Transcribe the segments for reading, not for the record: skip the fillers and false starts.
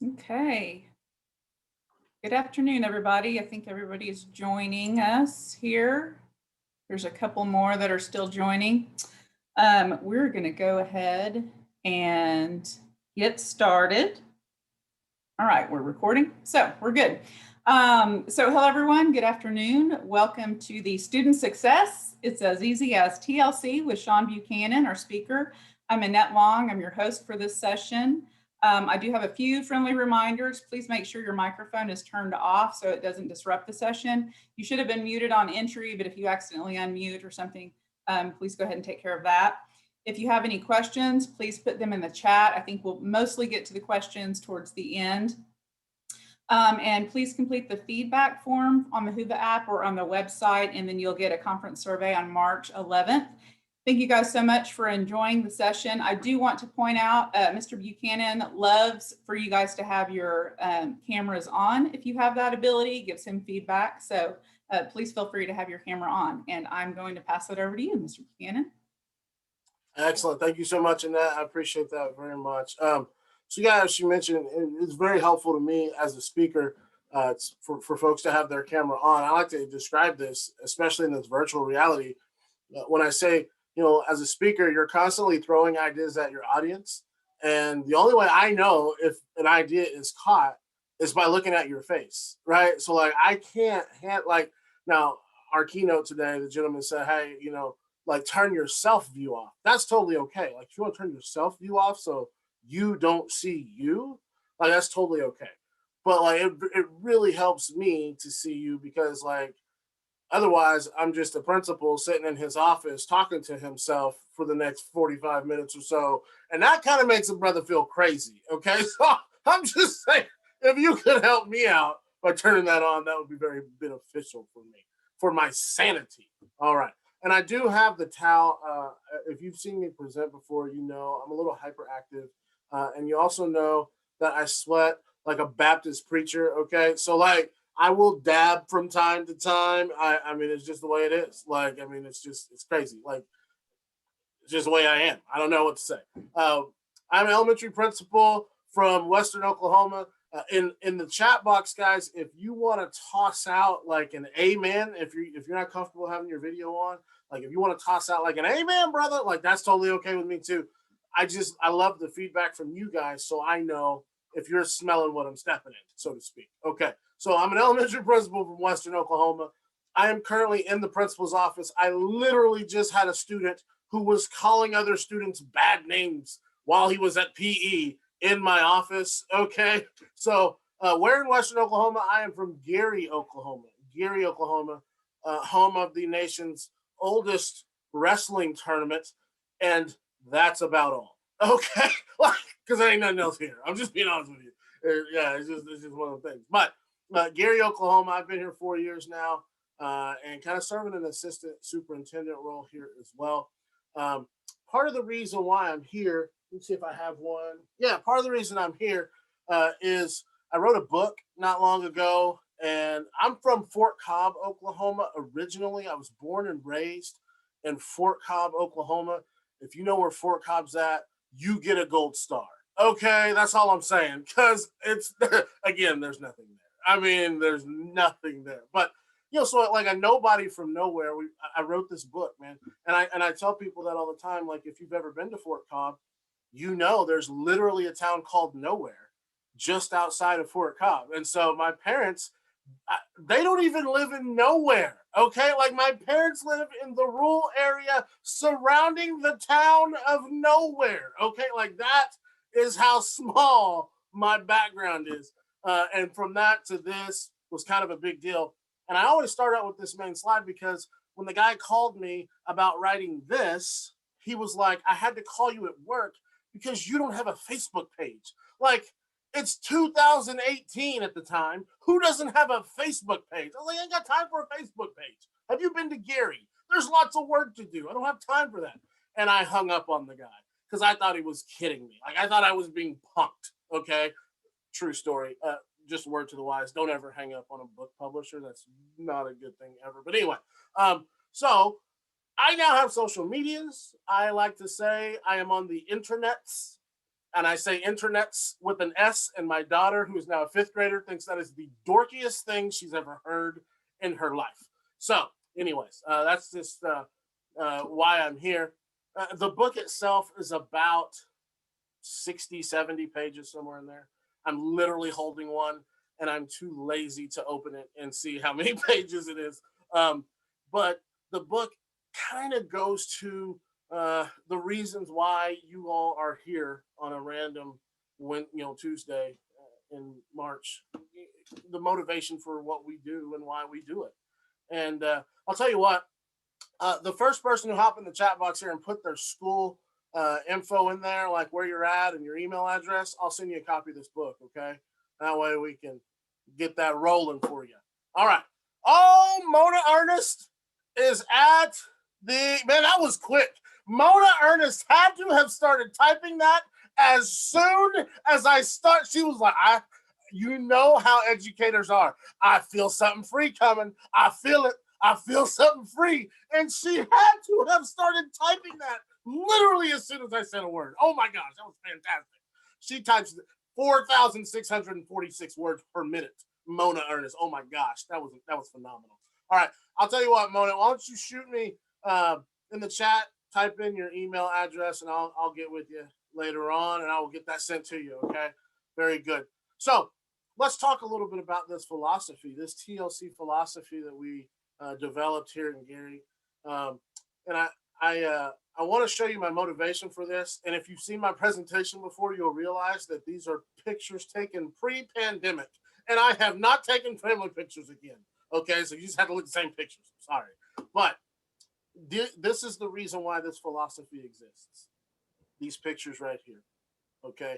Okay. Good afternoon, everybody. I think everybody is joining us here. There's a couple more that are still joining. We're going to go ahead and get started. All right, we're recording. So we're good. Hello, everyone. Good afternoon. Welcome to the Student Success. It's as easy as TLC with Sean Buchanan, our speaker. I'm Annette Long. I'm your host for this session. I do have a few friendly reminders. Please make sure your microphone is turned off so it doesn't disrupt the session. You should have been muted on entry, but if you accidentally unmute or something, please go ahead and take care of that. If you have any questions, please put them in the chat. I think we'll mostly get to the questions towards the end. And please complete the feedback form on the Whova app or on the website, and then you'll get a conference survey on March 11th. Thank you guys so much for enjoying the session. I do want to point out, Mr. Buchanan loves for you guys to have your cameras on. If you have that ability, gives him feedback. So please feel free to have your camera on. And I'm going to pass it over to you, Mr. Buchanan. Excellent. Thank you so much, Annette. I appreciate that very much. So yeah, as you mentioned, it's very helpful to me as a speaker for folks to have their camera on. I like to describe this, especially in this virtual reality. When I say, as a speaker, you're constantly throwing ideas at your audience. And the only way I know if an idea is caught is by looking at your face, right? So like, I can't now our keynote today, the gentleman said, hey, like turn your self view off. That's totally okay. Like if you want to turn your self view off so you don't see you, like that's totally okay. But like it really helps me to see you because like otherwise I'm just a principal sitting in his office talking to himself for the next 45 minutes or so. And that kind of makes a brother feel crazy. Okay. So I'm just saying if you could help me out by turning that on, that would be very beneficial for me, for my sanity. All right. And I do have the towel. If you've seen me present before, I'm a little hyperactive. And you also know that I sweat like a Baptist preacher. Okay. So, like, I will dab from time to time. I mean, it's just the way it is. Like, I mean, it's crazy. Like, it's just the way I am. I don't know what to say. I'm an elementary principal from Western Oklahoma. In the chat box, guys, if you want to toss out like an amen, if you're not comfortable having your video on, like if you want to toss out like an amen, brother, like that's totally okay with me too. I love the feedback from you guys, so I know if you're smelling what I'm stepping in, so to speak. Okay, so I'm an elementary principal from Western Oklahoma. I am currently in the principal's office. I literally just had a student who was calling other students bad names while he was at PE in my office. Okay. So where in Western Oklahoma? I am from Gary, Oklahoma. Gary, Oklahoma, home of the nation's oldest wrestling tournament. And that's about all. Okay. Because there ain't nothing else here. I'm just being honest with you. Yeah, it's just one of the things. But Gary, Oklahoma, I've been here 4 years now and kind of serving an assistant superintendent role here as well. Part of the reason why I'm here, let's see if I have one. Yeah, part of the reason I'm here is I wrote a book not long ago, and I'm from Fort Cobb, Oklahoma. Originally, I was born and raised in Fort Cobb, Oklahoma. If you know where Fort Cobb's at, you get a gold star. Okay, that's all I'm saying. Because it's again, there's nothing there. I mean, there's nothing there. But so like a nobody from nowhere. I wrote this book, man, and I tell people that all the time. Like, if you've ever been to Fort Cobb, there's literally a town called Nowhere just outside of Fort Cobb. And so my parents, they don't even live in nowhere. Okay, like my parents live in the rural area surrounding the town of Nowhere. Okay, like that is how small my background is. And from that to this was kind of a big deal. And I always start out with this main slide because when the guy called me about writing this, he was like, I had to call you at work because you don't have a Facebook page. Like, it's 2018 at the time. Who doesn't have a Facebook page? I was like, I ain't got time for a Facebook page. Have you been to Gary? There's lots of work to do. I don't have time for that. And I hung up on the guy because I thought he was kidding me. Like, I thought I was being punked. Okay. True story. Just a word to the wise, don't ever hang up on a book publisher. That's not a good thing ever. But anyway, so I now have social medias. I like to say I am on the internets, And I say internets with an S, and my daughter, who is now a fifth grader, thinks that is the dorkiest thing she's ever heard in her life. So anyways, that's just why I'm here. The book itself is about 60, 70 pages, somewhere in there. I'm literally holding one, and I'm too lazy to open it and see how many pages it is. But the book kind of goes to the reasons why you all are here on a random Tuesday in March, the motivation for what we do and why we do it. And I'll tell you what, the first person who hop in the chat box here and put their school info in there, like where you're at and your email address, I'll send you a copy of this book, okay? That way we can get that rolling for you. All right. Oh, Mona Ernest is at the, man, that was quick. Mona Ernest had to have started typing that as soon as I start. She was like, you know how educators are. I feel something free coming. I feel it. I feel something free. And she had to have started typing that literally as soon as I said a word. Oh my gosh, that was fantastic. She types 4,646 words per minute. Mona Ernest. Oh my gosh, that was phenomenal. All right, I'll tell you what, Mona, why don't you shoot me in the chat, type in your email address, and I'll get with you later on, and I will get that sent to you, okay? Very good. So let's talk a little bit about this philosophy, this TLC philosophy that we developed here in Gary. And I want to show you my motivation for this. And if you've seen my presentation before, you'll realize that these are pictures taken pre-pandemic. And I have not taken family pictures again. Okay, so you just have to look at the same pictures. I'm sorry. But this is the reason why this philosophy exists. These pictures right here. Okay,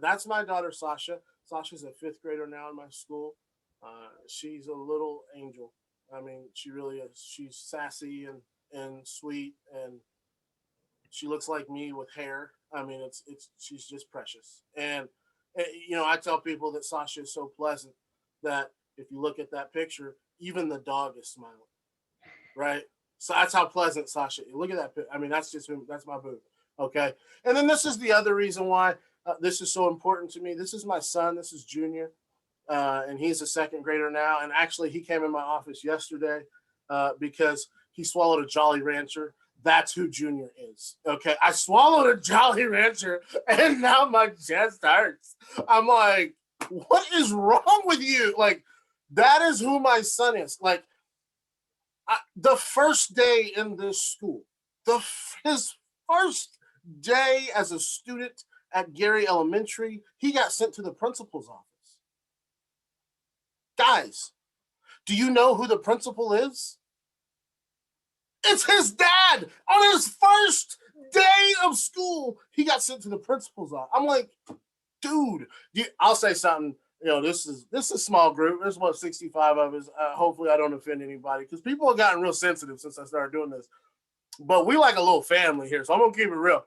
that's my daughter, Sasha. Sasha's a fifth grader now in my school. She's a little angel. I mean, she really is. She's sassy and sweet, and she looks like me with hair. I mean, she's just precious. And I tell people that Sasha is so pleasant that if you look at that picture, even the dog is smiling, right? So that's how pleasant Sasha is. Look at that. I mean, that's my boo. Okay. And then this is the other reason why this is so important to me. This is my son. This is Junior. And he's a second grader now. And actually, he came in my office yesterday because he swallowed a Jolly Rancher. That's who Junior is. Okay. I swallowed a Jolly Rancher and now my chest hurts. I'm like, what is wrong with you? Like, that is who my son is. Like, the first day in this school, his first day as a student at Gary Elementary, he got sent to the principal's office. Guys, do you know who the principal is? It's his dad. On his first day of school, he got sent to the principal's office. I'm like, dude, I'll say something. This is a small group. There's about 65 of us. Hopefully I don't offend anybody because people have gotten real sensitive since I started doing this. But we like a little family here, so I'm going to keep it real.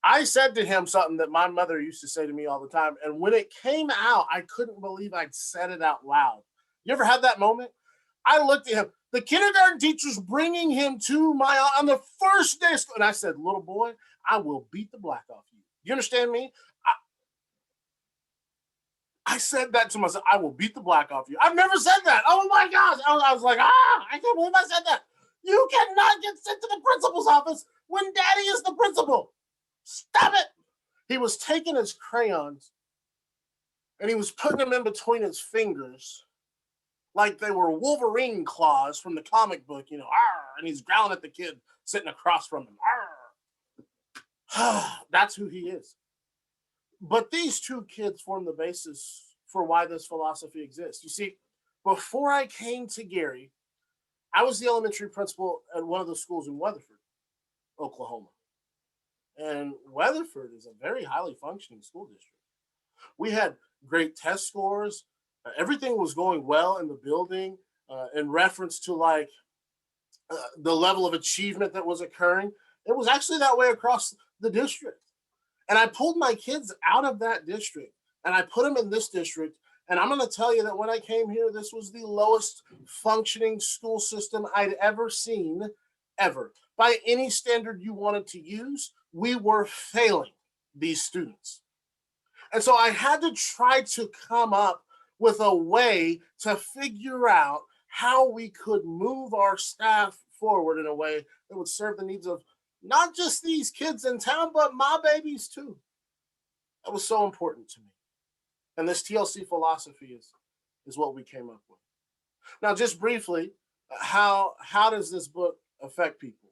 I said to him something that my mother used to say to me all the time. And when it came out, I couldn't believe I'd said it out loud. You ever had that moment? I looked at him. The kindergarten teacher's bringing him to on the first day of school. And I said, little boy, I will beat the black off you. You understand me? I said that to myself. I will beat the black off you. I've never said that. Oh my gosh. I was like, I can't believe I said that. You cannot get sent to the principal's office when daddy is the principal. Stop it. He was taking his crayons and he was putting them in between his fingers like they were Wolverine claws from the comic book, arr, and he's growling at the kid sitting across from him. Arr. That's who he is. But these two kids form the basis for why this philosophy exists. You see, before I came to Gary, I was the elementary principal at one of the schools in Weatherford, Oklahoma. And Weatherford is a very highly functioning school district. We had great test scores. Everything was going well in the building in reference to the level of achievement that was occurring. It was actually that way across the district. And I pulled my kids out of that district and I put them in this district. And I'm going to tell you that when I came here, this was the lowest functioning school system I'd ever seen, ever. By any standard you wanted to use, we were failing these students. And so I had to try to come up with a way to figure out how we could move our staff forward in a way that would serve the needs of not just these kids in town, but my babies too. That was so important to me. And this TLC philosophy is what we came up with. Now, just briefly, how does this book affect people?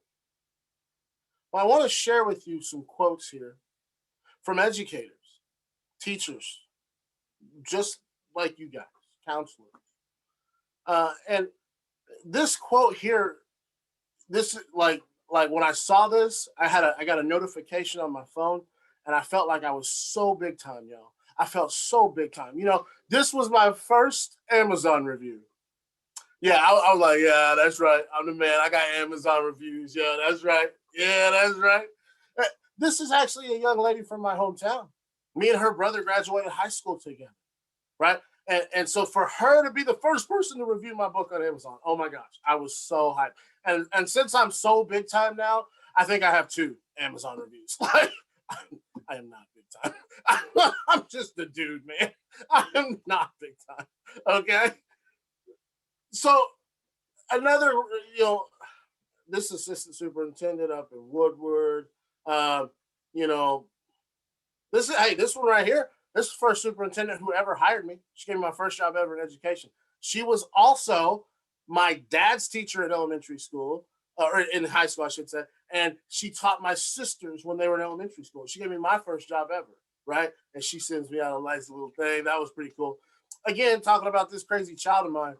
Well, I want to share with you some quotes here from educators, teachers, just like you guys, counselors. And this quote here, this like when I saw this, I got a notification on my phone, and I felt like I was so big time, y'all. I felt so big time. This was my first Amazon review. Yeah, I was like, yeah, that's right. I'm the man. I got Amazon reviews. Yeah, that's right. Yeah, that's right. This is actually a young lady from my hometown. Me and her brother graduated high school together, right? And so for her to be the first person to review my book on Amazon, oh my gosh, I was so hyped. And since I'm so big time now, I think I have 2 Amazon reviews. Like, I am not big time. I'm just a dude, man. I am not big time. Okay. So another, this assistant superintendent up in Woodward, this one right here, this is the first superintendent who ever hired me. She gave me my first job ever in education. She was also my dad's teacher at elementary school, or in high school, I should say. And she taught my sisters when they were in elementary school. She gave me my first job ever, right? And she sends me out a nice little thing. That was pretty cool. Again, talking about this crazy child of mine.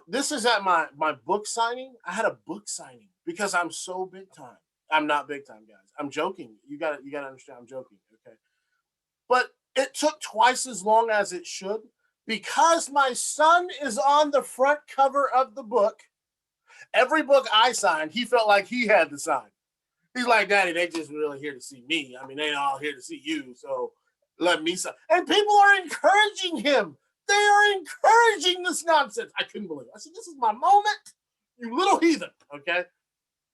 This is at my book signing. I had a book signing because I'm so big time. I'm not big time, guys. I'm joking. You gotta understand. I'm joking. Okay, but it took twice as long as it should because my son is on the front cover of the book. Every book I signed, he felt like he had to sign. He's like, Daddy, they just really here to see me. I mean, they all here to see you. So let me sign. And people are encouraging him. They are encouraging this nonsense. I couldn't believe it. I said, this is my moment, you little heathen. Okay.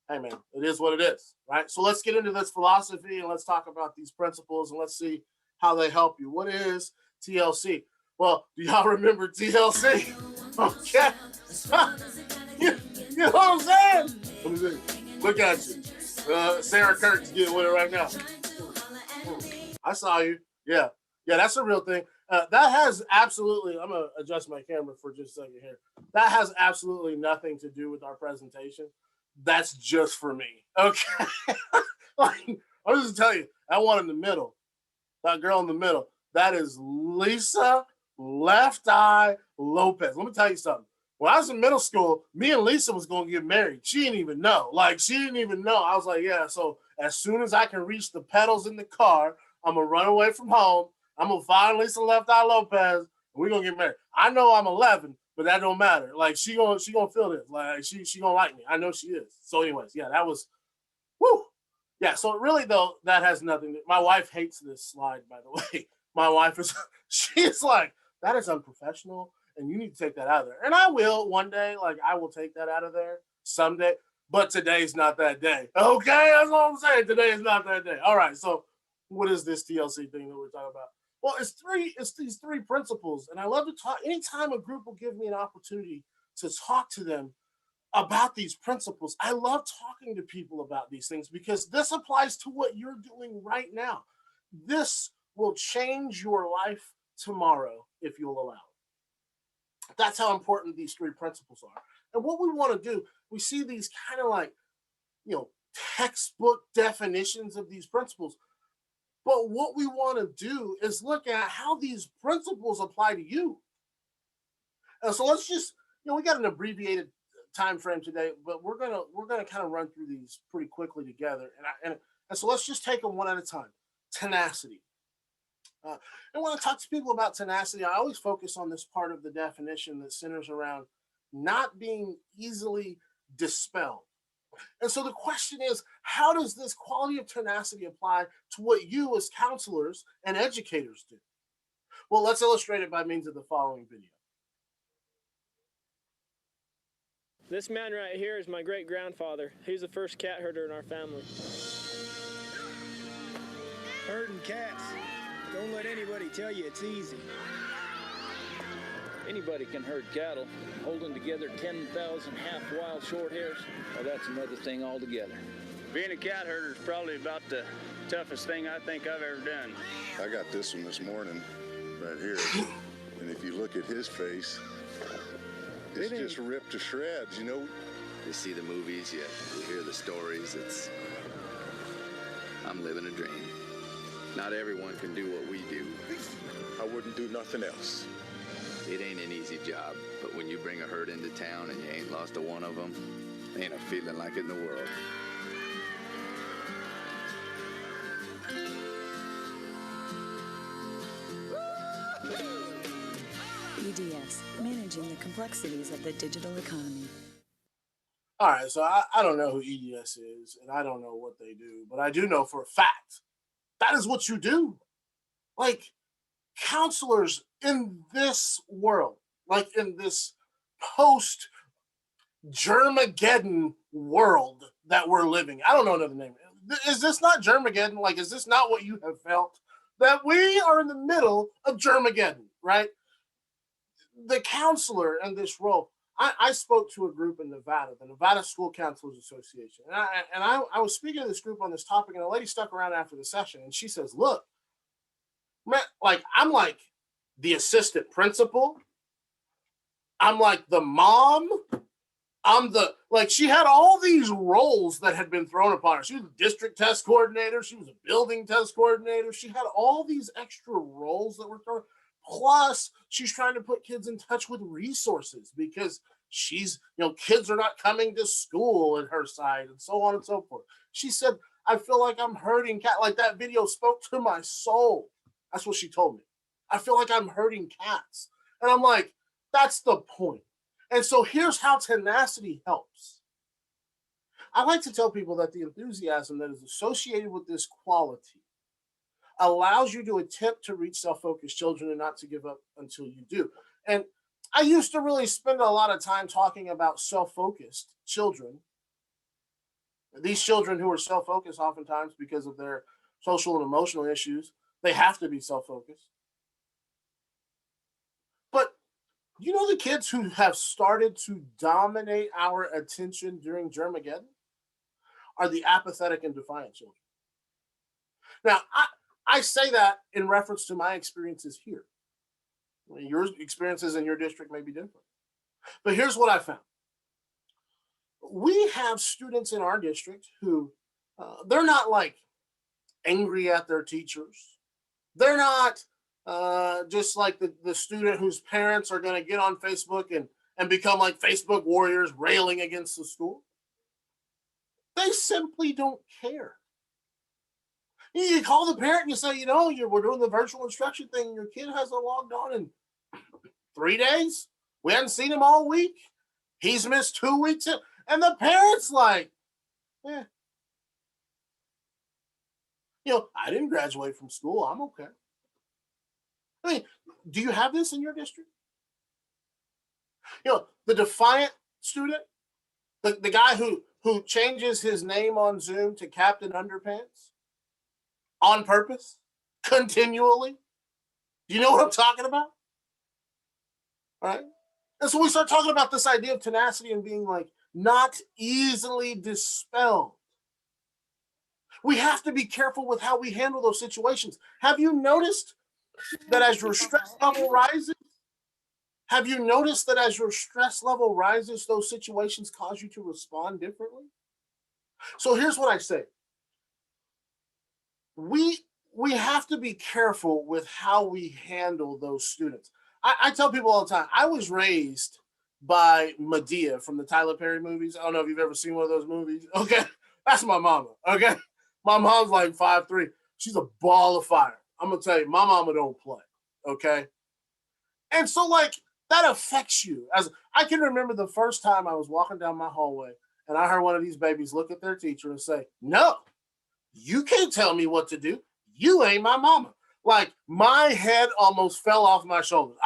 Hey, man, it is what it is. Right. So let's get into this philosophy and let's talk about these principles and let's see how they help you. What is TLC? Well, do y'all remember TLC? Okay. You know what I'm saying? Let me see. Look at you. Sarah Kirk's getting with it right now. I saw you. Yeah. Yeah, that's a real thing. That has absolutely, I'm going to adjust my camera for just a second here. That has absolutely nothing to do with our presentation. That's just for me. Okay. Like, I'll just tell you, that one in the middle, that girl in the middle, that is Lisa Left Eye Lopez. Let me tell you something. When I was in middle school, me and Lisa was going to get married. She didn't even know. She didn't even know. I was like, yeah, so as soon as I can reach the pedals in the car, I'm going to run away from home. I'm going to find Lisa Left Eye Lopez, and we're going to get married. I know I'm 11, but that don't matter. Like, she gonna feel this. Like, she going to like me. I know she is. So anyways, yeah, that was, whoo. Yeah, so really, though, that has nothing. My wife hates this slide, by the way. My wife she's like, that is unprofessional, and you need to take that out of there. And I will one day. Like, I will take that out of there someday. But today's not that day. Okay, that's what I'm saying. Today is not that day. All right, so what is this TLC thing that we're talking about? Well, it's these 3 principles, and I love to talk. Anytime a group will give me an opportunity to talk to them about these principles, I love talking to people about these things because this applies to what you're doing right now. This will change your life tomorrow if you'll allow it. That's how important these 3 principles are. And what we want to do, we see these kind of like, textbook definitions of these principles. But what we want to do is look at how these principles apply to you. And so let's just, we got an abbreviated time frame today, but we're gonna kind of run through these pretty quickly together. And so let's just take them one at a time. Tenacity. And when I talk to people about tenacity, I always focus on this part of the definition that centers around not being easily dispelled. And so the question is, how does this quality of tenacity apply to what you as counselors and educators do? Well, let's illustrate it by means of the following video. This man right here is my great-grandfather. He's the first cat herder in our family. Herding cats. Don't let anybody tell you it's easy. Anybody can herd cattle. Holding together 10,000 half-wild short hairs, well, that's another thing altogether. Being a cat herder is probably about the toughest thing I think I've ever done. I got this one this morning, right here. And if you look at his face, it's just ripped to shreds, you know? You see the movies, you hear the stories, I'm living a dream. Not everyone can do what we do. I wouldn't do nothing else. It ain't an easy job, but when you bring a herd into town and you ain't lost a one of them, ain't a feeling like it in the world. EDS, managing the complexities of the digital economy. All right, so I don't know who EDS is, and I don't know what they do, but I do know for a fact that is what you do. Like, counselors in this world, like in this post Germageddon world that we're living. I don't know another name. Is this not Germageddon? Like, is this not what you have felt? That we are in the middle of Germageddon, right? The counselor in this role, I spoke to a group in Nevada, the Nevada School Counselors Association. And I was speaking to this group on this topic, and a lady stuck around after the session, and she says, look, man, like, I'm like the assistant principal. I'm like the mom. She had all these roles that had been thrown upon her. She was a district test coordinator. She was a building test coordinator. She had all these extra roles that were thrown. Plus, she's trying to put kids in touch with resources because kids are not coming to school at her side and so on and so forth. She said, I feel like I'm hurting cats. Like, that video spoke to my soul. That's what she told me. I feel like I'm hurting cats. And I'm like, that's the point. And so here's how tenacity helps. I like to tell people that the enthusiasm that is associated with this quality allows you to attempt to reach self-focused children and not to give up until you do. And I used to really spend a lot of time talking about self-focused children. These children who are self-focused oftentimes because of their social and emotional issues, they have to be self-focused. But you know the kids who have started to dominate our attention during Germageddon are the apathetic and defiant children. Now, I say that in reference to my experiences here. Your experiences in your district may be different. But here's what I found. We have students in our district who, they're not like angry at their teachers. They're not just like the student whose parents are going to get on Facebook and become like Facebook warriors railing against the school. They simply don't care. You call the parent and you say, we're doing the virtual instruction thing. Your kid hasn't logged on in 3 days. We hadn't seen him all week. He's missed 2 weeks. And the parent's like, I didn't graduate from school. I'm okay. I mean, do you have this in your district? The defiant student, the guy who changes his name on Zoom to Captain Underpants on purpose, continually. Do you know what I'm talking about? All right. And so we start talking about this idea of tenacity and being like not easily dispelled. We have to be careful with how we handle those situations. Have you noticed that as your stress level rises, those situations cause you to respond differently? So here's what I say. We have to be careful with how we handle those students. I tell people all the time, I was raised by Medea from the Tyler Perry movies. I don't know if you've ever seen one of those movies. Okay. That's my mama. Okay. My mom's like 5'3". She's a ball of fire. I'm going to tell you, my mama don't play. Okay. And so like that affects you. As I can remember the first time I was walking down my hallway and I heard one of these babies look at their teacher and say, no, you can't tell me what to do. You ain't my mama. Like my head almost fell off my shoulders.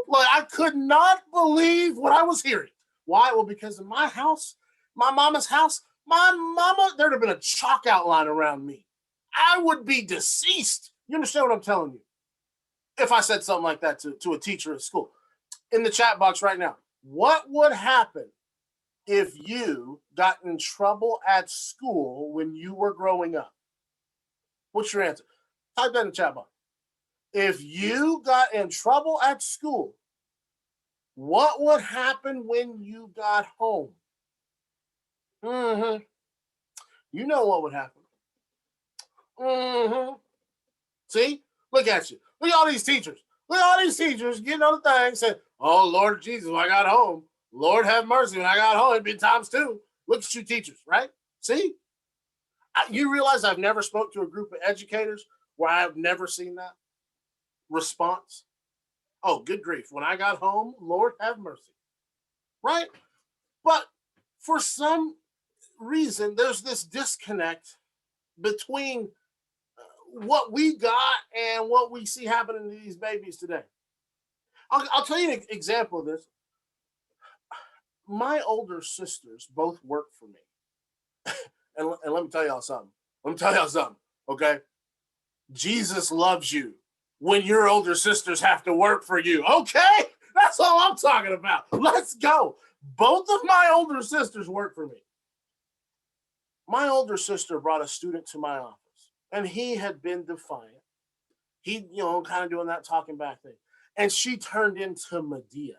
Like I could not believe what I was hearing. Why? Well, because in my house, my mama's house, my mama, there'd have been a chalk outline around me. I would be deceased. You understand what I'm telling you? If I said something like that to a teacher at school. In the chat box right now, what would happen if you got in trouble at school when you were growing up? What's your answer? Type that in the chat box. If you got in trouble at school, what would happen when you got home? You know what would happen. See? Look at you. Look at all these teachers. Look at all these teachers getting on the thing saying, oh, Lord Jesus, when I got home. Lord have mercy. When I got home, it'd been times two. Look at you teachers, right? See? You realize I've never spoke to a group of educators where I've never seen that response. Oh, good grief. When I got home, Lord have mercy. Right? But for some reason, there's this disconnect between what we got and what we see happening to these babies today. I'll tell you an example of this. My older sisters both work for me. and let me tell y'all something. Okay? Jesus loves you when your older sisters have to work for you. Okay? That's all I'm talking about. Let's go. Both of my older sisters work for me. My older sister brought a student to my office, and he had been defiant. He, kind of doing that talking back thing. And she turned into Medea.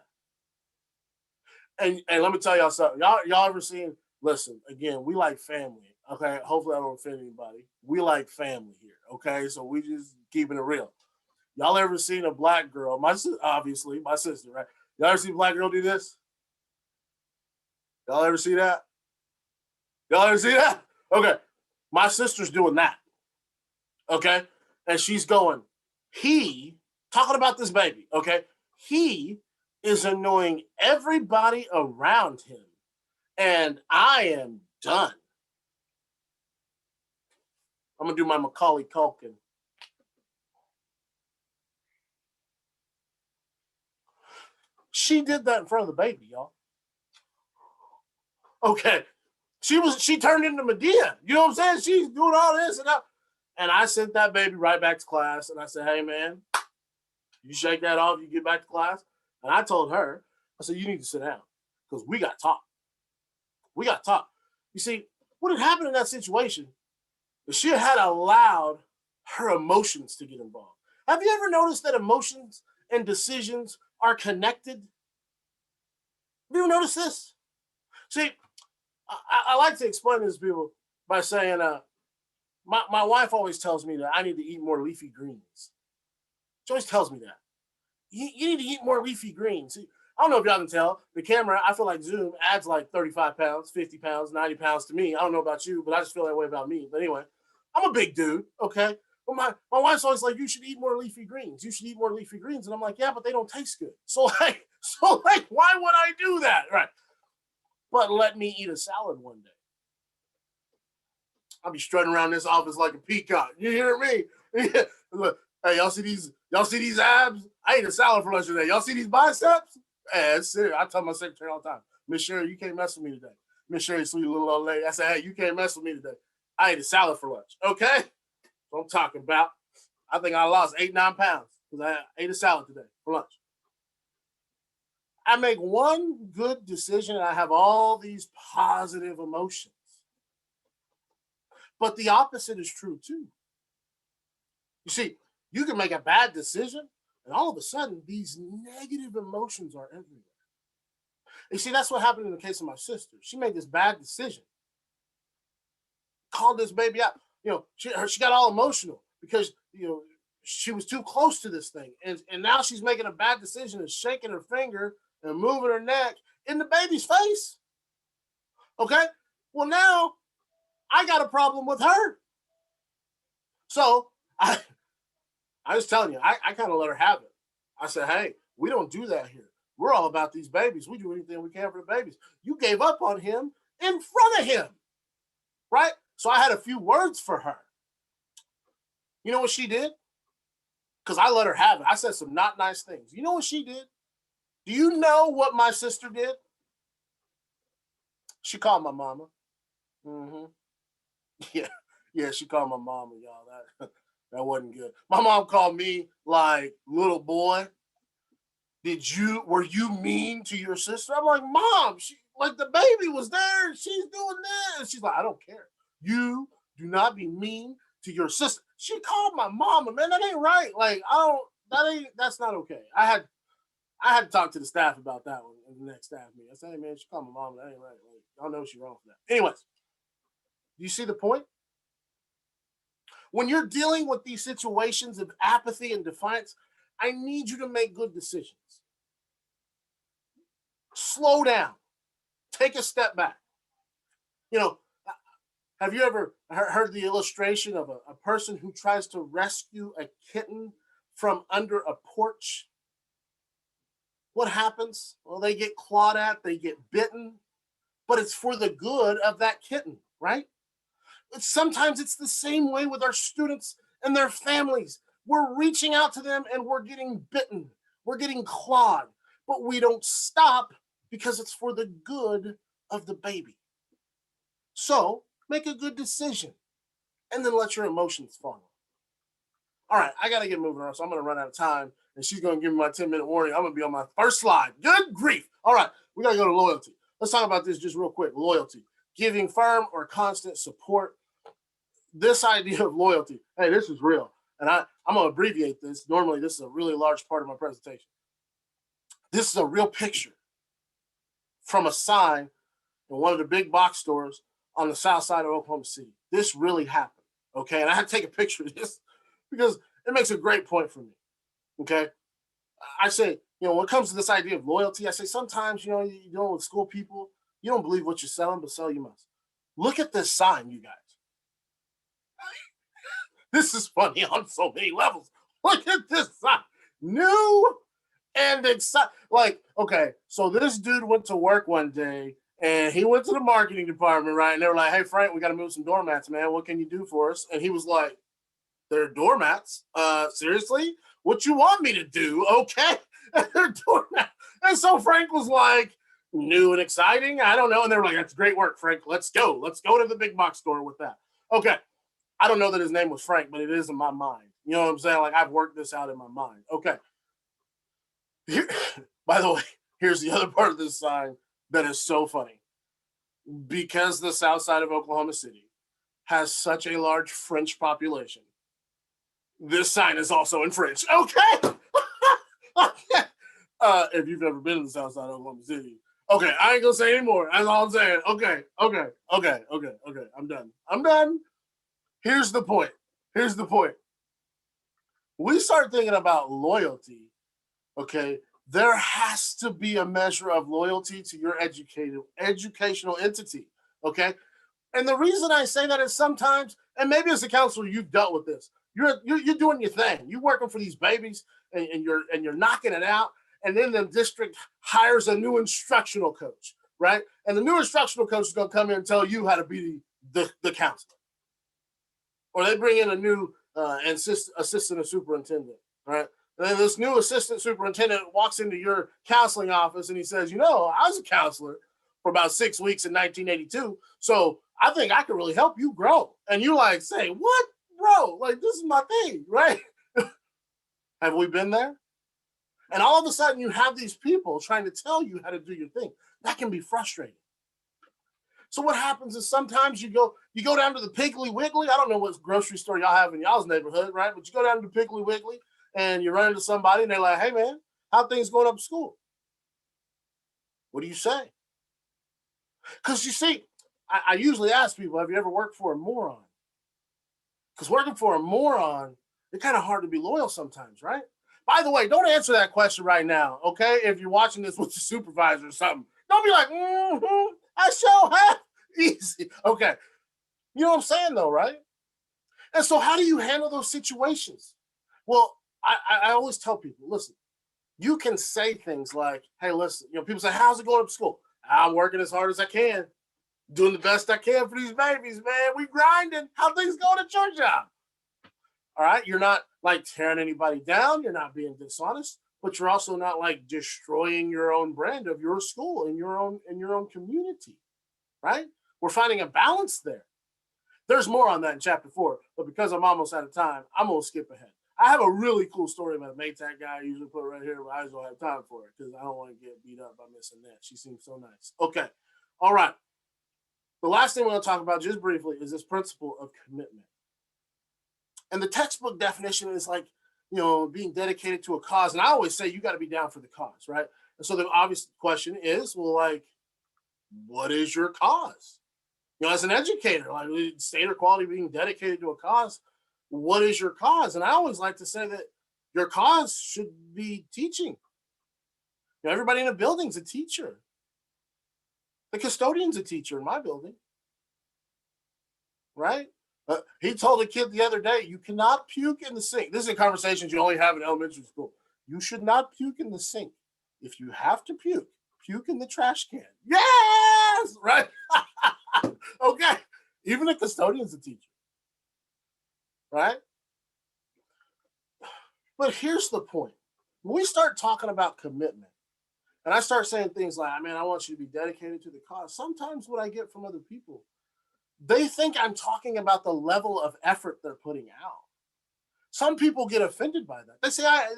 And let me tell y'all something. Y'all ever seen, listen, again, we like family. Okay. Hopefully I don't offend anybody. We like family here. Okay. So we just keeping it real. Y'all ever seen a black girl? Obviously, my sister, right? Y'all ever seen a black girl do this? Y'all ever see that? Y'all ever see that? Okay. My sister's doing that. Okay. And she's going, talking about this baby. Okay. He is annoying everybody around him. And I am done. I'm going to do my Macaulay Culkin. She did that in front of the baby, y'all. Okay. She turned into Medea. You know what I'm saying? She's doing all this and that. And I sent that baby right back to class. And I said, hey, man, you shake that off, you get back to class. And I told her, I said, you need to sit down because we got to talk. We got to talk. You see, what had happened in that situation is she had allowed her emotions to get involved. Have you ever noticed that emotions and decisions are connected? Have you ever noticed this? See, I like to explain this to people by saying, my wife always tells me that I need to eat more leafy greens. She always tells me that. You need to eat more leafy greens. See, I don't know if y'all can tell. The camera, I feel like Zoom adds like 35 pounds, 50 pounds, 90 pounds to me. I don't know about you, but I just feel that way about me. But anyway, I'm a big dude, okay? But my wife's always like, you should eat more leafy greens. You should eat more leafy greens. And I'm like, yeah, but they don't taste good. So why would I do that? Right. But let me eat a salad one day. I'll be strutting around this office like a peacock. You hear me? Look, hey, y'all see these abs? I ate a salad for lunch today. Y'all see these biceps? Hey, that's serious. I tell my secretary all the time, Miss Sherry, you can't mess with me today. Miss Sherry, sweet little old lady. I said, hey, you can't mess with me today. I ate a salad for lunch. Okay? What I'm talking about. I think I lost 8-9 pounds because I ate a salad today for lunch. I make one good decision and I have all these positive emotions. But the opposite is true too. You see, you can make a bad decision and all of a sudden these negative emotions are everywhere. You see, that's what happened in the case of my sister. She made this bad decision. Called this baby out. She got all emotional because, she was too close to this thing. And now she's making a bad decision and shaking her finger and moving her neck in the baby's face. Okay? Well, now I got a problem with her. So I was telling you, I kind of let her have it. I said, hey, we don't do that here. We're all about these babies. We do anything we can for the babies. You gave up on him in front of him. Right? So I had a few words for her. You know what she did? Because I let her have it. I said some not nice things. You know what she did? Do you know what my sister did? She called my mama. Yeah. Yeah, she called my mama, y'all. That wasn't good. My mom called me like, little boy, were you mean to your sister? I'm like, Mom, she like the baby was there. She's doing this. And she's like, I don't care. You do not be mean to your sister. She called my mama, man. That ain't right. Like, that's not okay. I had to talk to the staff about that one in the next staff meeting. I said, hey man, she called my mama. That ain't right. Like, I don't know if she's wrong for that. Anyways, do you see the point? When you're dealing with these situations of apathy and defiance, I need you to make good decisions. Slow down. Take a step back. You know, have you ever heard the illustration of a person who tries to rescue a kitten from under a porch? What happens? Well, they get clawed at, they get bitten, but it's for the good of that kitten, right? Sometimes it's the same way with our students and their families. We're reaching out to them and we're getting bitten, we're getting clawed, but we don't stop because it's for the good of the baby. So make a good decision and then let your emotions follow. All right, I got to get moving on, so I'm going to run out of time, and she's going to give me my 10-minute warning. I'm going to be on my first slide. Good grief. All right, we got to go to loyalty. Let's talk about this just real quick. Loyalty, giving firm or constant support. This idea of loyalty, hey, this is real, and I'm going to abbreviate this. Normally, this is a really large part of my presentation. This is a real picture from a sign in one of the big box stores on the south side of Oklahoma City. This really happened, okay? And I had to take a picture of this because it makes a great point for me, okay? I say, when it comes to this idea of loyalty, I say sometimes, you're dealing with school people, you don't believe what you're selling, but sell you must. Look at this sign, you guys. This is funny on so many levels. Look at this sign. New and exciting. Like, okay, so this dude went to work one day and he went to the marketing department, right? And they were like, hey, Frank, we got to move some doormats, man. What can you do for us? And he was like, they're doormats. Seriously? What you want me to do? Okay. They're doormats. And so Frank was like, new and exciting? I don't know. And they were like, that's great work, Frank. Let's go. Let's go to the big box store with that. Okay. I don't know that his name was Frank, but it is in my mind. You know what I'm saying? Like, I've worked this out in my mind. Okay. By the way, here's the other part of this sign that is so funny. Because the south side of Oklahoma City has such a large French population, this sign is also in French. Okay. If you've ever been to the south side of Oklahoma City. Okay, I ain't gonna say anymore. That's all I'm saying. Okay. I'm done. Here's the point. We start thinking about loyalty, okay? There has to be a measure of loyalty to your educational entity, okay? And the reason I say that is sometimes, and maybe as a counselor, you've dealt with this. You're doing your thing. You're working for these babies, and you're knocking it out. And then the district hires a new instructional coach, right? And the new instructional coach is going to come in and tell you how to be the counselor. Or they bring in a new assistant superintendent, right? And then this new assistant superintendent walks into your counseling office and he says, I was a counselor for about 6 weeks in 1982, so I think I can really help you grow. And you like say, what, bro? Like, this is my thing, right? Have we been there? And all of a sudden you have these people trying to tell you how to do your thing. That can be frustrating. So what happens is sometimes you go down to the Piggly Wiggly. I don't know what grocery store y'all have in y'all's neighborhood, right? But you go down to the Piggly Wiggly and you run into somebody and they're like, hey man, how things going up at school? What do you say? Because you see, I usually ask people, have you ever worked for a moron? Because working for a moron, it's kind of hard to be loyal sometimes, right? By the way, don't answer that question right now, okay? If you're watching this with your supervisor or something, don't be like, I sure have. Easy. Okay. You know what I'm saying though, right? And so how do you handle those situations? Well, I always tell people, listen, you can say things like, hey, listen, people say, how's it going up to school? I'm working as hard as I can, doing the best I can for these babies, man. We grinding. How things going at your job? All right. You're not like tearing anybody down. You're not being dishonest, but you're also not like destroying your own brand of your school and your own community, right? We're finding a balance there. There's more on that in chapter 4, but because I'm almost out of time, I'm going to skip ahead. I have a really cool story about a Maytag guy I usually put right here, but I just don't have time for it because I don't want to get beat up by missing that. She seems so nice. Okay. All right. The last thing we're going to talk about just briefly is this principle of commitment. And the textbook definition is like, you know, being dedicated to a cause. And I always say you got to be down for the cause, right? And so the obvious question is, well, like, what is your cause? You know, as an educator, like state or quality being dedicated to a cause, what is your cause? And I always like to say that your cause should be teaching. You know, everybody in a building's a teacher. The custodian's a teacher in my building, right? He told a kid the other day, you cannot puke in the sink. This is a conversation you only have in elementary school. You should not puke in the sink. If you have to puke, puke in the trash can. Yes, right? Okay. Even a custodian's a teacher, right? But here's the point. When we start talking about commitment, and I start saying things like, man, I want you to be dedicated to the cause. Sometimes what I get from other people, they think I'm talking about the level of effort they're putting out. Some people get offended by that. They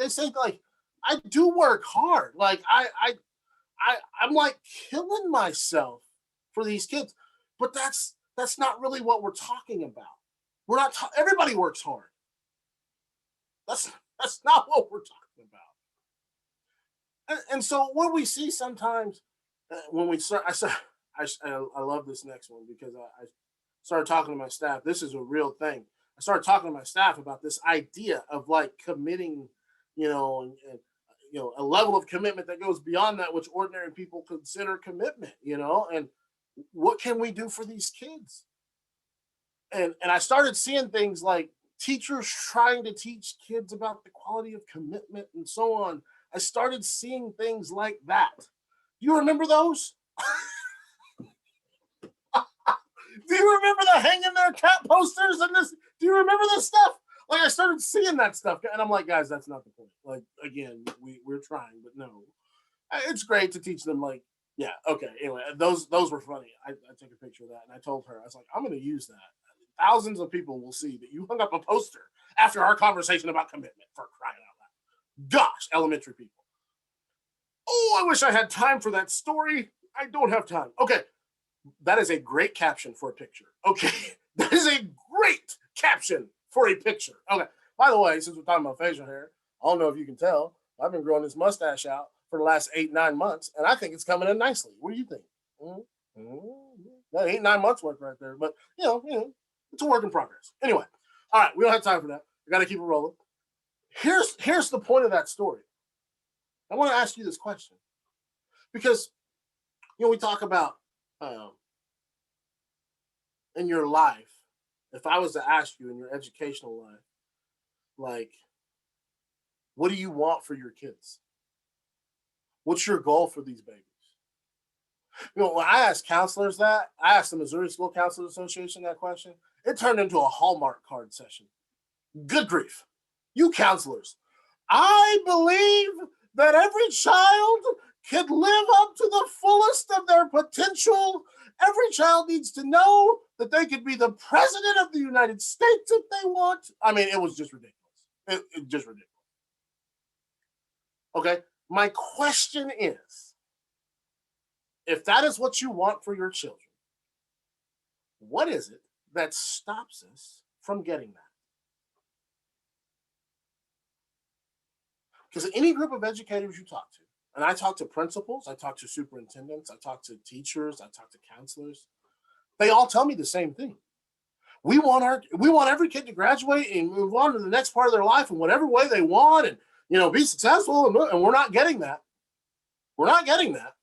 say like, I do work hard. Like I'm like killing myself for these kids, but that's not really what we're talking about. We're not. Everybody works hard. That's not what we're talking about. And so what we see sometimes when we start, I love this next one because I started talking to my staff. This is a real thing. I started talking to my staff about this idea of like committing, you know, and you know, a level of commitment that goes beyond that, which ordinary people consider commitment, you know, and what can we do for these kids? And I started seeing things like teachers trying to teach kids about the quality of commitment and so on. I started seeing things like that. Do you remember those? Do you remember the hanging their cat posters and this? Do you remember this stuff? Like I started seeing that stuff, and I'm like, guys, that's not the point. Like again, we're trying, but no, it's great to teach them. Like, yeah, okay. Anyway, those were funny. I took a picture of that, and I told her, I was like, I'm going to use that. Thousands of people will see that you hung up a poster after our conversation about commitment, for crying out loud. Gosh, elementary people. Oh, I wish I had time for that story. I don't have time. Okay. That is a great caption for a picture. Okay. That is a great caption for a picture. Okay. By the way, since we're talking about facial hair, I don't know if you can tell, I've been growing this mustache out for the last 8-9 months, and I think it's coming in nicely. What do you think? That 8-9 months work right there, but you know, it's a work in progress. Anyway, all right, we don't have time for that. We got to keep it rolling. Here's the point of that story. I want to ask you this question because, you know, we talk about in your life, if I was to ask you in your educational life, like, what do you want for your kids? What's your goal for these babies? You know, when I asked counselors that, I asked the Missouri School Counselors Association that question, it turned into a Hallmark card session. Good grief. You counselors, I believe that every child can live up to the fullest of their potential. Every child needs to know that they could be the president of the United States if they want. I mean, it was just ridiculous. It just ridiculous. Okay, my question is, if that is what you want for your children, what is it that stops us from getting that? Because any group of educators you talk to, and I talk to principals, I talk to superintendents, I talk to teachers, I talk to counselors, they all tell me the same thing. We want every kid to graduate and move on to the next part of their life in whatever way they want and, you know, be successful, and we're not getting that. We're not getting that.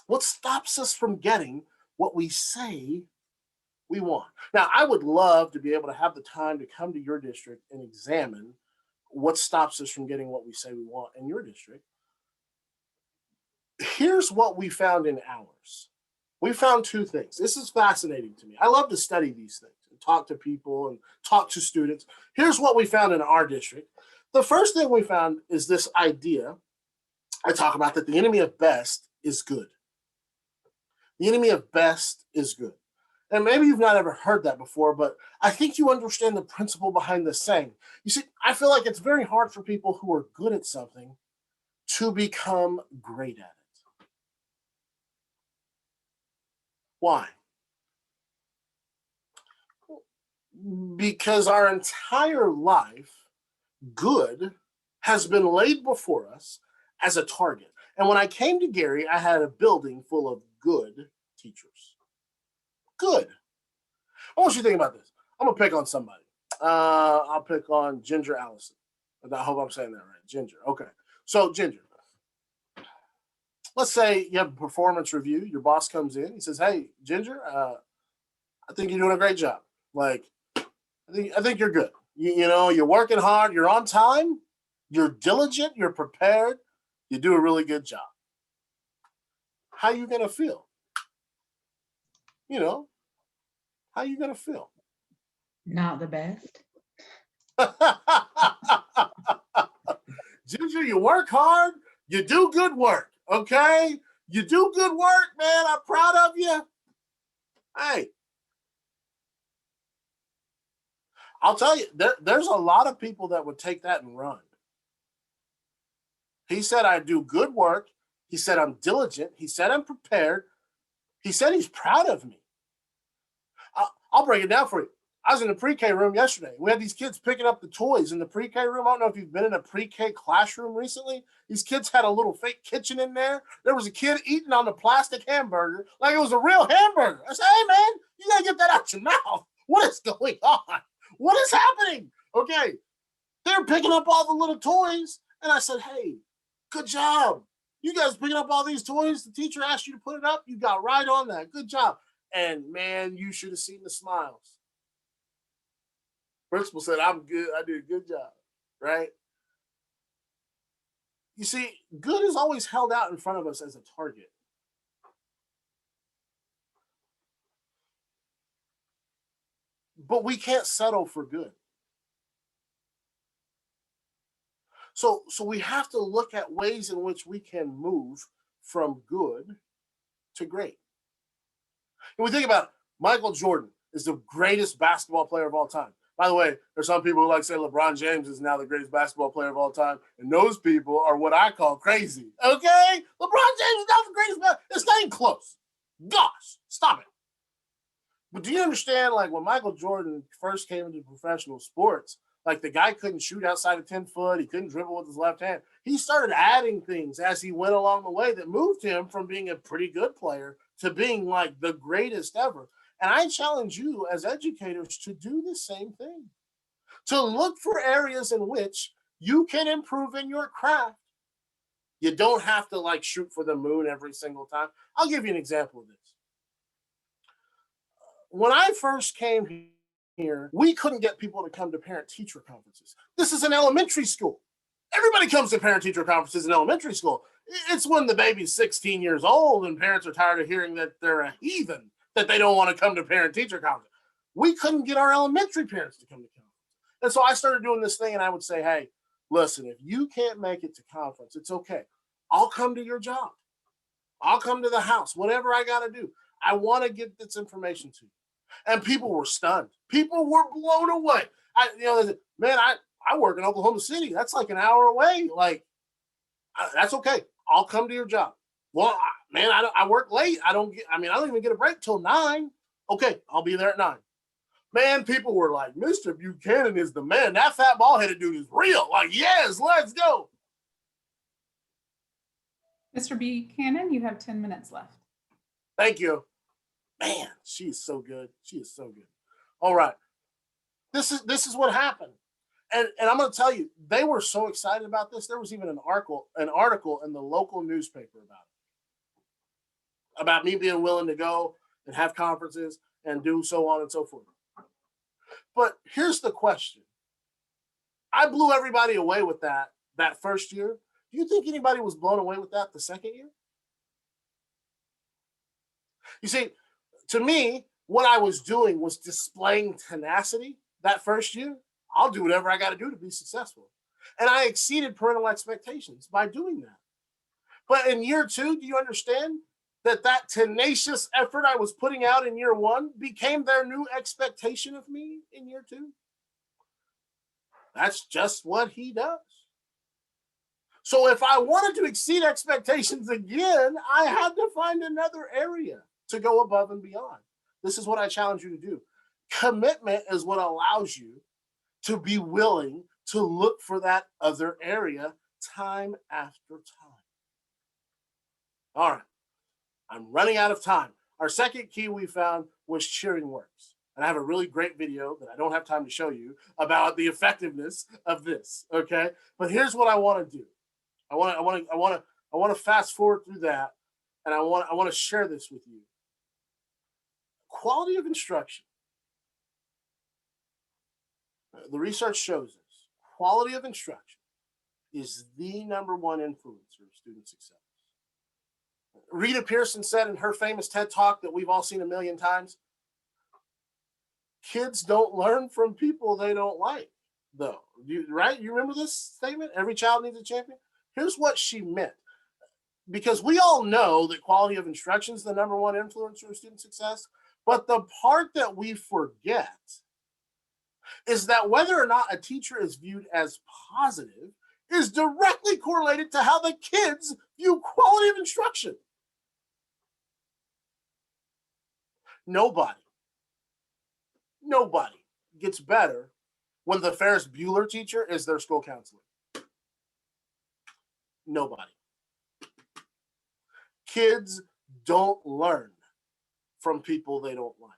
What stops us from getting what we say we want? Now, I would love to be able to have the time to come to your district and examine what stops us from getting what we say we want in your district. Here's what we found in ours. We found two things. This is fascinating to me. I love to study these things and talk to people and talk to students. Here's what we found in our district. The first thing we found is this idea I talk about, that the enemy of best is good. The enemy of best is good. And maybe you've not ever heard that before, but I think you understand the principle behind this saying. You see, I feel like it's very hard for people who are good at something to become great at it. Why? Because our entire life, good has been laid before us as a target. And when I came to Gary, I had a building full of good teachers. Good. I want you to think about this. I'm going to pick on somebody. I'll pick on Ginger Allison. I hope I'm saying that right. Ginger. Okay. So, Ginger, let's say you have a performance review. Your boss comes in. He says, hey, Ginger, I think you're doing a great job. Like, I think you're good. You know, you're working hard. You're on time. You're diligent. You're prepared. You do a really good job. How are you going to feel? You know, how are you going to feel? Not the best. Ginger, you work hard. You do good work. Okay? You do good work, man. I'm proud of you. Hey, I'll tell you, there's a lot of people that would take that and run. He said, I do good work. He said, I'm diligent. He said, I'm prepared. He said, he's proud of me. I'll break it down for you. I was in the pre-K room yesterday. We had these kids picking up the toys in the pre-K room. I don't know if you've been in a pre-K classroom recently. These kids had a little fake kitchen in there. There was a kid eating on the plastic hamburger like it was a real hamburger. I said, hey, man, you got to get that out your mouth. What is going on? What is happening? Okay. They're picking up all the little toys. And I said, hey, good job. You guys picking up all these toys. The teacher asked you to put it up. You got right on that. Good job. And, man, you should have seen the smiles. Principal said, I'm good. I did a good job, right? You see, good is always held out in front of us as a target. But we can't settle for good. So we have to look at ways in which we can move from good to great. And we think about it, Michael Jordan is the greatest basketball player of all time. By the way, there's some people who like to say LeBron James is now the greatest basketball player of all time, and those people are what I call crazy. Okay? LeBron James is now the greatest. It's not even close. Gosh, stop it. But do you understand, like, when Michael Jordan first came into professional sports, like, the guy couldn't shoot outside of 10 foot. He couldn't dribble with his left hand. He started adding things as he went along the way that moved him from being a pretty good player to being, like, the greatest ever. And I challenge you as educators to do the same thing, to look for areas in which you can improve in your craft. You don't have to, like, shoot for the moon every single time. I'll give you an example of this. When I first came here, we couldn't get people to come to parent-teacher conferences. This is an elementary school. Everybody comes to parent-teacher conferences in elementary school. It's when the baby's 16 years old and parents are tired of hearing that they're a heathen, that they don't want to come to parent-teacher conference. We couldn't get our elementary parents to come to conference. And so I started doing this thing, and I would say, hey, listen, if you can't make it to conference, it's okay. I'll come to your job. I'll come to the house, whatever I got to do. I want to get this information to you. And people were stunned. People were blown away. I work in Oklahoma City. That's like an hour away. Like, that's okay. I'll come to your job. Well, I work late. I don't even get a break till 9. Okay, I'll be there at 9. Man, people were like, Mr. Buchanan is the man. That fat ball-headed dude is real. Like, yes, let's go. Mr. Buchanan, you have 10 minutes left. Thank you. Man, she is so good. She is so good. All right. This is what happened. And I'm going to tell you, they were so excited about this. There was even an article in the local newspaper about me being willing to go and have conferences and do so on and so forth. But here's the question. I blew everybody away with that first year. Do you think anybody was blown away with that the second year? You see, to me, what I was doing was displaying tenacity that first year. I'll do whatever I got to do to be successful. And I exceeded parental expectations by doing that. But in year 2, do you understand that tenacious effort I was putting out in year one became their new expectation of me in year two? That's just what he does. So if I wanted to exceed expectations again, I had to find another area to go above and beyond. This is what I challenge you to do. Commitment is what allows you to be willing to look for that other area time after time. All right. I'm running out of time. Our second key we found was cheering works. And I have a really great video that I don't have time to show you about the effectiveness of this. Okay. But here's what I want to do. I want to fast forward through that. And I want to share this with you. Quality of instruction. The research shows this. Quality of instruction is the number one influencer of student success. Rita Pearson said in her famous TED Talk that we've all seen a million times, kids don't learn from people they don't like, though. Right? You remember this statement? Every child needs a champion. Here's what she meant. Because we all know that quality of instruction is the number one influencer of student success. But the part that we forget is that whether or not a teacher is viewed as positive is directly correlated to how the kids view quality of instruction. Nobody gets better when the Ferris Bueller teacher is their school counselor. Nobody. Kids don't learn from people they don't like.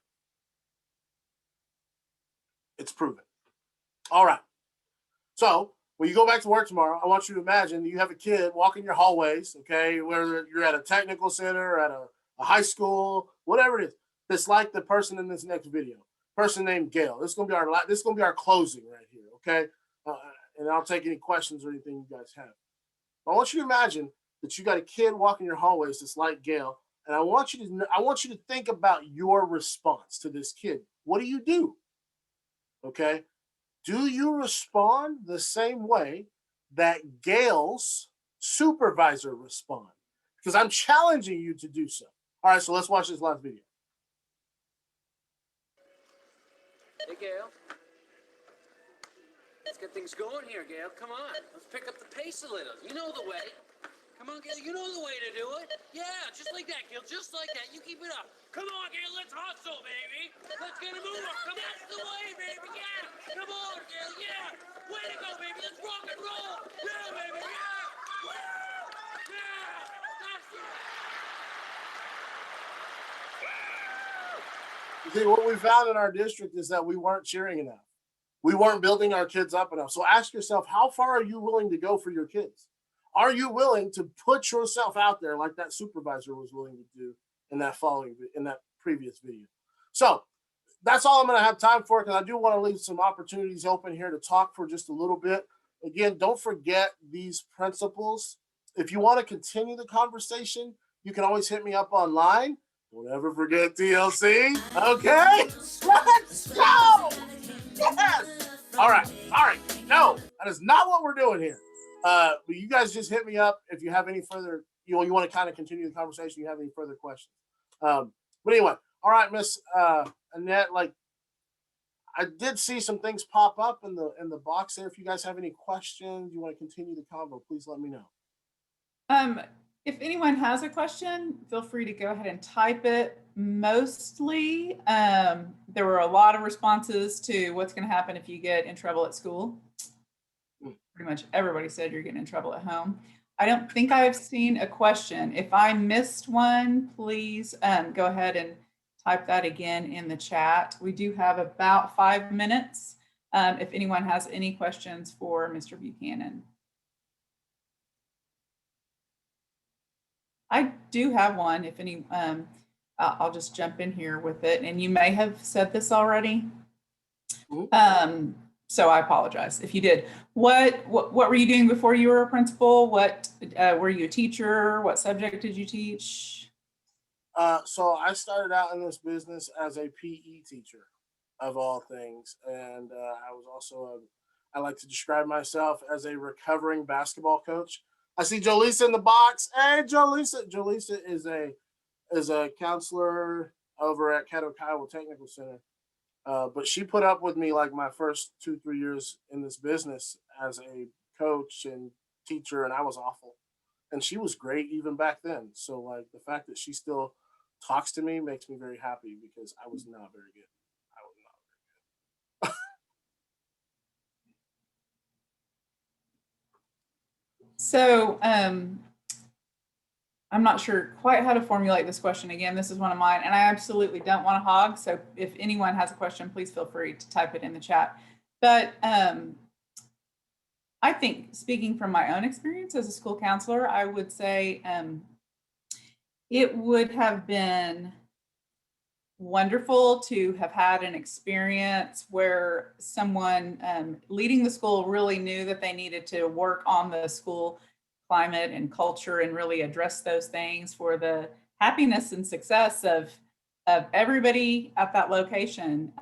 It's proven. All right. So when you go back to work tomorrow, I want you to imagine you have a kid walking your hallways, okay, whether you're at a technical center, at a high school, whatever it is. That's like the person in this next video, person named Gail. This is gonna be our closing right here, okay? And I'll take any questions or anything you guys have. But I want you to imagine that you got a kid walking your hallways that's like Gail, and I want you to think about your response to this kid. What do you do? Okay, do you respond the same way that Gail's supervisor responded? Because I'm challenging you to do so. All right, so let's watch this last video. Hey, Gail. Let's get things going here, Gail. Come on. Let's pick up the pace a little. You know the way. Come on, Gail. You know the way to do it. Yeah, just like that, Gail. Just like that. You keep it up. Come on, Gail. Let's hustle, baby. Let's get a move on. Come on. That's the way, baby. Yeah. Come on, Gail. Yeah. Way to go, baby. Let's rock and roll. Yeah, baby. Yeah. Woo! Yeah. That's it. You see, what we found in our district is that we weren't cheering enough. We weren't building our kids up enough. So ask yourself, how far are you willing to go for your kids? Are you willing to put yourself out there like that supervisor was willing to do in that previous video? So that's all I'm going to have time for, because I do want to leave some opportunities open here to talk for just a little bit. Again, don't forget these principles. If you want to continue the conversation, you can always hit me up online. Don't ever forget TLC. Okay, let's go. Yes. All right. No, that is not what we're doing here. But you guys just hit me up if you have any further, you want to kind of continue the conversation, you have any further questions. But anyway, all right, Miss Annette, like I did see some things pop up in the box there. If you guys have any questions, you want to continue the convo, please let me know. If anyone has a question, feel free to go ahead and type it. Mostly, there were a lot of responses to what's going to happen if you get in trouble at school. Pretty much everybody said you're getting in trouble at home. I don't think I've seen a question. If I missed one, please go ahead and type that again in the chat. We do have about 5 minutes if anyone has any questions for Mr. Buchanan. I do have one, if any, I'll just jump in here with it. And you may have said this already. So I apologize if you did. What were you doing before you were a principal? What were you a teacher? What subject did you teach? So I started out in this business as a PE teacher, of all things. And I was also, I like to describe myself as a recovering basketball coach. I see Jolisa in the box. Hey, Jolisa. Jolisa is is a counselor over at Caddo Kiowa Technical Center. But she put up with me like my first 2-3 years in this business as a coach and teacher, and I was awful. And she was great even back then. So like the fact that she still talks to me makes me very happy because I was not very good. I was not. So I'm not sure quite how to formulate this question. Again, this is one of mine, and I absolutely don't want to hog. So if anyone has a question, please feel free to type it in the chat. But I think, speaking from my own experience as a school counselor, I would say it would have been wonderful to have had an experience where someone leading the school really knew that they needed to work on the school climate and culture and really address those things for the happiness and success of everybody at that location,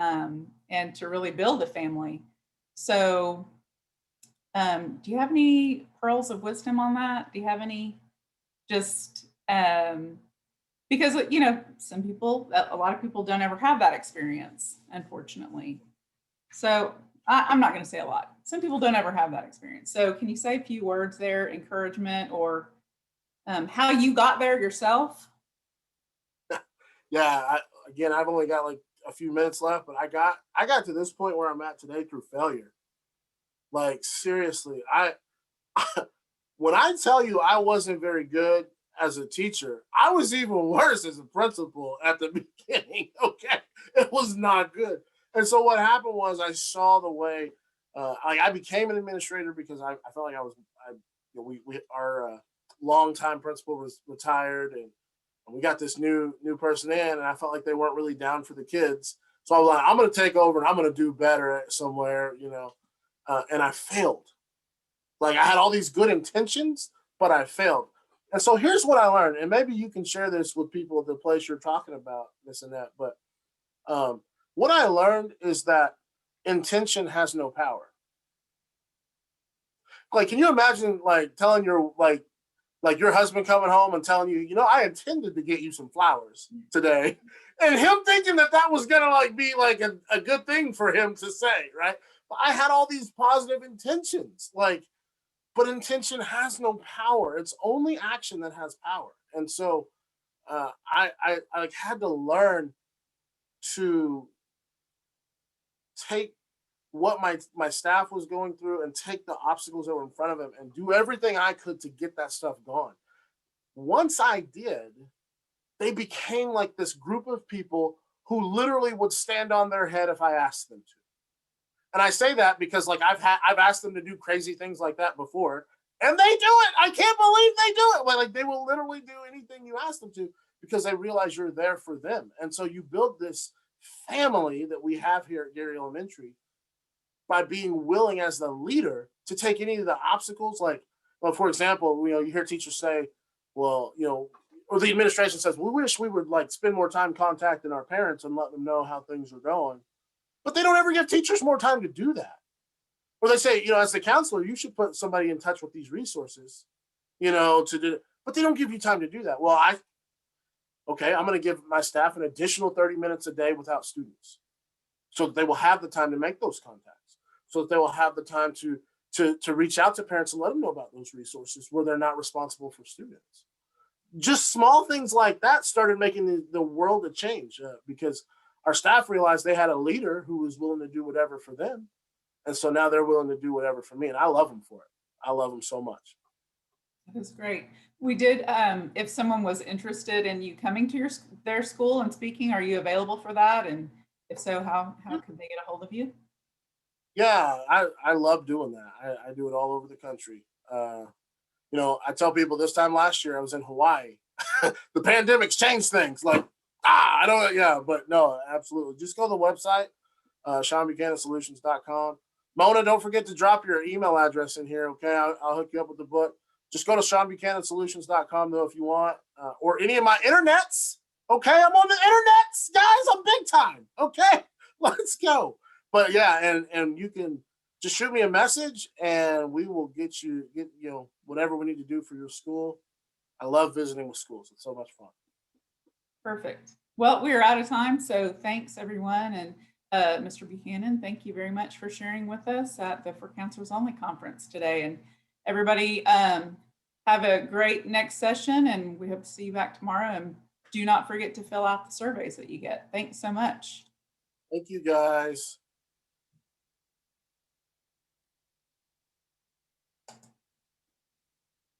and to really build a family. So do you have any pearls of wisdom on that? Do you have any just because, you know, some people, a lot of people don't ever have that experience, unfortunately. So I'm not going to say a lot. Some people don't ever have that experience. So can you say a few words there, encouragement, or how you got there yourself? Yeah, again, I've only got like a few minutes left, but I got to this point where I'm at today through failure. Like seriously, when I tell you I wasn't very good as a teacher, I was even worse as a principal at the beginning. Okay, it was not good. And so what happened was I saw the way I became an administrator because I felt like our longtime principal was retired, and we got this new person in, and I felt like they weren't really down for the kids. So I was like, I'm going to take over and I'm going to do better somewhere, you know. And I failed. Like I had all these good intentions, but I failed. And so here's what I learned, and maybe you can share this with people at the place you're talking about this and that. But what I learned is that intention has no power. Like, can you imagine like telling your your husband coming home and telling you, you know, I intended to get you some flowers today, and him thinking that that was gonna like be like a good thing for him to say, right? But I had all these positive intentions, like. But intention has no power. It's only action that has power. And so I like had to learn to take what my staff was going through and take the obstacles that were in front of him and do everything I could to get that stuff gone. Once I did, they became like this group of people who literally would stand on their head if I asked them to. And I say that because like I've asked them to do crazy things like that before, and they do it. I can't believe they do it. Like they will literally do anything you ask them to because they realize you're there for them. And so you build this family that we have here at Gary Elementary by being willing as the leader to take any of the obstacles. Like, well, for example, you know, you hear teachers say, well, you know, or the administration says, we wish we would like spend more time contacting our parents and let them know how things are going. But they don't ever give teachers more time to do that. Or they say, you know, as the counselor, you should put somebody in touch with these resources, you know, to do it. But they don't give you time to do that. Well, I'm going to give my staff an additional 30 minutes a day without students so that they will have the time to make those contacts, so that they will have the time to reach out to parents and let them know about those resources where they're not responsible for students. Just small things like that started making the world a change because our staff realized they had a leader who was willing to do whatever for them. And so now they're willing to do whatever for me. And I love them for it. I love them so much. That's great. We did, if someone was interested in you coming to their school and speaking, are you available for that? And if so, how could they get a hold of you? Yeah, I love doing that. I do it all over the country. You know, I tell people this time last year I was in Hawaii. The pandemic's changed things. Like, I don't, yeah, but no, absolutely. Just go to the website, SeanBuchananSolutions.com. Mona, don't forget to drop your email address in here, okay? I'll hook you up with the book. Just go to SeanBuchananSolutions.com, though, if you want, or any of my internets, okay? I'm on the internets, guys. I'm big time, okay? Let's go. But yeah, and you can just shoot me a message, and we will get you know, whatever we need to do for your school. I love visiting with schools. It's so much fun. Perfect. Well, we're out of time, so thanks everyone. And Mr. Buchanan, thank you very much for sharing with us at the For Counselors Only conference today. And everybody have a great next session, and we hope to see you back tomorrow. And do not forget to fill out the surveys that you get. Thanks so much. Thank you, guys.